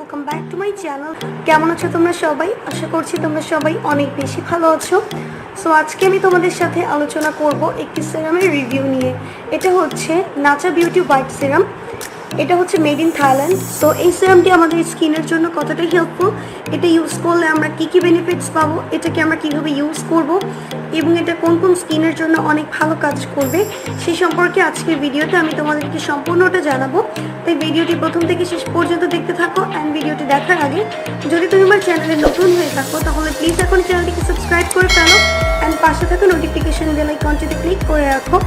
Welcome back to my channel. কেমন আছো তোমরা সবাই? আশা করছি তোমরা সবাই অনেক বেশি ভালো আছো। সো আজকে আমি তোমাদের সাথে আলোচনা করব একটি সিরামের রিভিউ নিয়ে। এটা হচ্ছে নাচা বিউটি হোয়াইট সিরাম। এটা হচ্ছে মেড ইন থাইল্যান্ড। সো এই সিরামটি আমাদের স্কিনের জন্য কতটা হেল্পফুল, এটা ইউজ করলে আমরা কী কী বেনিফিটস পাবো, এটাকে আমরা কীভাবে ইউজ করব এবং এটা কোন কোন স্কিনের জন্য অনেক ভালো কাজ করবে সেই সম্পর্কে আজকের ভিডিওতে আমি তোমাদেরকে সম্পূর্ণটা জানাবো। তাই ভিডিওটি প্রথম থেকে শেষ পর্যন্ত দেখতে থাকো। অ্যান্ড ভিডিওটি দেখার আগে যদি তুমি আমার চ্যানেলে নতুন হয়ে থাকো তাহলে প্লিজ এখন চ্যানেলটিকে সাবস্ক্রাইব করে ফেলো অ্যান্ড পাশে থাকা নোটিফিকেশন বেল আইকনটিতে ক্লিক করে রাখো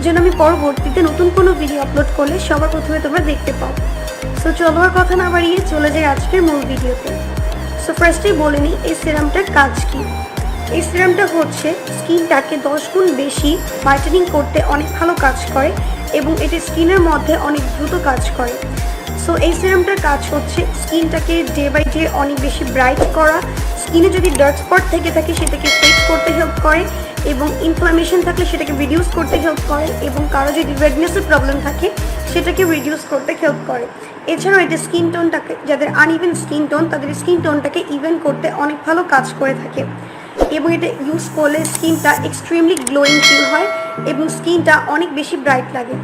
যেন আমি পরবর্তীতে নতুন কোনো ভিডিও আপলোড করলে সবার প্রথমে তোমরা দেখতে পাও। সো চলো আর কথা না বাড়িয়ে চলে যাই আজকের মূল ভিডিওতে। সো ফার্স্টেই বলে নিই এই সিরামটার কাজ কী। এই সিরামটা হচ্ছে স্কিনটাকে 10 গুণ বেশি ব্রাইটেনিং করতে অনেক ভালো কাজ করে এবং এটি স্কিনের মধ্যে অনেক দ্রুত কাজ করে। সো এই সিরামটার কাজ হচ্ছে স্কিনটাকে ডে বাই ডে অনেক বেশি ব্রাইট করা, স্কিনে যদি ডার্ক স্পট থেকে থাকে সেটাকে ফিক্স করতে হেল্প করে এবং ইনফ্লামেশন থাকলে সেটাকে রিডিউস করতে হেল্প করে এবং কারো যদি রেডনেসের প্রবলেম থাকে সেটাকে রিডিউস করতে হেল্প করে। এছাড়াও এটা স্কিন টোনটাকে, যাদের আনইভেন স্কিন টোন তাদের স্কিন টোনটাকে ইভেন করতে অনেক ভালো কাজ করে থাকে এবং এটা ইউজ করলে স্কিনটা এক্সট্রিমলি গ্লোয়িং ফিল হয় এবং স্কিনটা অনেক বেশি ব্রাইট লাগে।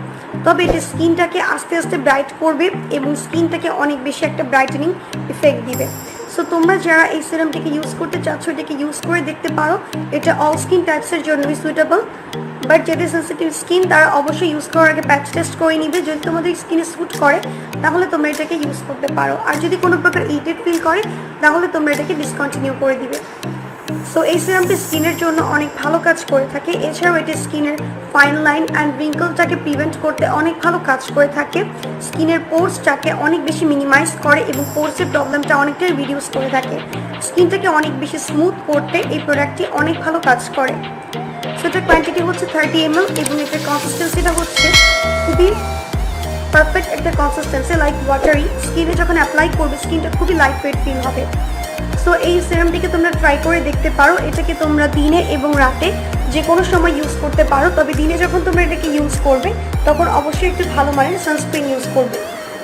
তবে এটা স্কিনটাকে আস্তে আস্তে ব্রাইট করবে এবং স্কিনটাকে অনেক বেশি একটা ব্রাইটেনিং ইফেক্ট দিবে। সো তোমরা যারা এই সিরামটিকে ইউজ করতে চাচ্ছ এটাকে ইউজ করে দেখতে পারো। এটা অল স্কিন টাইপসের জন্যই সুইটেবল, বাট যাদের সেন্সিটিভ স্কিন তারা অবশ্যই ইউজ করার আগে প্যাচ টেস্ট করে নিবে। যদি তোমাদের স্কিনে স্যুট করে তাহলে তোমরা এটাকে ইউজ করতে পারো, আর যদি কোনো প্রকার ইরিটেট ফিল করে তাহলে তোমরা এটাকে ডিসকন্টিনিউ করে দিবে। সো এই সিরামটি স্কিনের জন্য অনেক ভালো কাজ করে থাকে। এছাড়াও এটি স্কিনের ফাইন লাইন অ্যান্ড রিঙ্কলটাকে প্রিভেন্ট করতে অনেক ভালো কাজ করে থাকে, স্কিনের পোর্সটাকে অনেক বেশি মিনিমাইজ করে এবং পোর্সের প্রবলেমটা অনেকটাই রিডিউস করে থাকে। স্কিনটাকে অনেক বেশি স্মুথ করতে এই প্রোডাক্টটি অনেক ভালো কাজ করে। সো এটার কোয়ান্টিটি হচ্ছে 30 ml এবং এটার কনসিস্টেন্সিটা হচ্ছে খুবই পারফেক্ট একটা কনসিস্টেন্সি, লাইক ওয়াটারি। স্কিনে যখন অ্যাপ্লাই করবে স্কিনটা খুবই লাইট ওয়েট ফিল হবে। সো এই সিরামটিকে তোমরা ট্রাই করে দেখতে পারো। এটাকে তোমরা দিনে এবং রাতে যে কোনো সময় ইউজ করতে পারো, তবে দিনে যখন তোমরা এটাকে ইউজ করবে তখন অবশ্যই একটু ভালো মানের সানস্ক্রিন ইউজ করবে।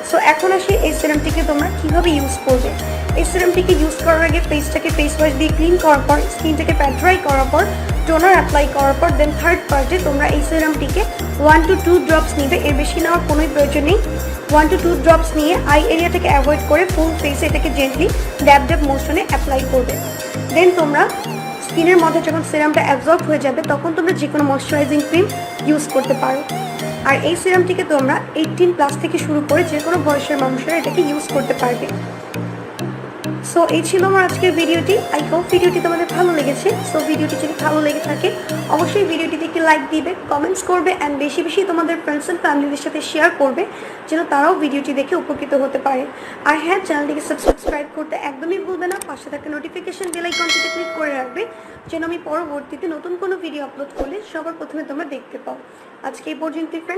সো এখন আসি এই সিরামটিকে তোমরা কীভাবে ইউজ করবে। এই সিরামটিকে ইউজ করার আগে ফেসটাকে ফেস ওয়াশ দিয়ে ক্লিন করার পর, স্কিনটাকে প্যাট ড্রাই করার পর, টোনার অ্যাপ্লাই করার পর দেন থার্ড পার্টে তোমরা এই সিরামটিকে 1 to 2 ড্রপস নিবে। এর বেশি নেওয়ার কোনোই প্রয়োজন নেই। 1 to 2 ড্রপস নিয়ে আই এরিয়াটাকে অ্যাভয়েড করে ফুল ফেসে এটাকে জেন্টলি ড্যাব ড্যাব মোশনে অ্যাপ্লাই করবে। দেন তোমরা স্কিনের মধ্যে যখন সিরামটা অ্যাবজর্ব হয়ে যাবে তখন তোমরা যে কোনো ময়শ্চারাইজিং ক্রিম ইউজ করতে পারো। আর এই সিরামটিকে তোমরা 18+ থেকে শুরু করে যে কোনো বয়সের মানুষেরা এটাকে ইউজ করতে পারবে। সো এই ছিল আমার আজকের ভিডিওটি। আই হোপ ভিডিওটি তোমাদের ভালো লেগেছে। সো ভিডিওটি যদি ভালো লেগে থাকে অবশ্যই ভিডিওটিতে একটি লাইক দিবে, কমেন্টস করবে অ্যান্ড বেশি বেশি তোমাদের ফ্রেন্ডস অ্যান্ড ফ্যামিলিদের সাথে শেয়ার করবে যেন তারাও ভিডিওটি দেখে উপকৃত হতে পারে। আর হ্যাঁ, চ্যানেলটিকে সাবস্ক্রাইব করতে একদমই ভুলবে না। পাশে থাকা নোটিফিকেশন বেল আইকনটিতে ক্লিক করে রাখবে যেন আমি পরবর্তীতে নতুন কোনো ভিডিও আপলোড করলে সবার প্রথমে তোমরা দেখতে পাও। আজকে এই পর্যন্তই ফ্রেন্ডস।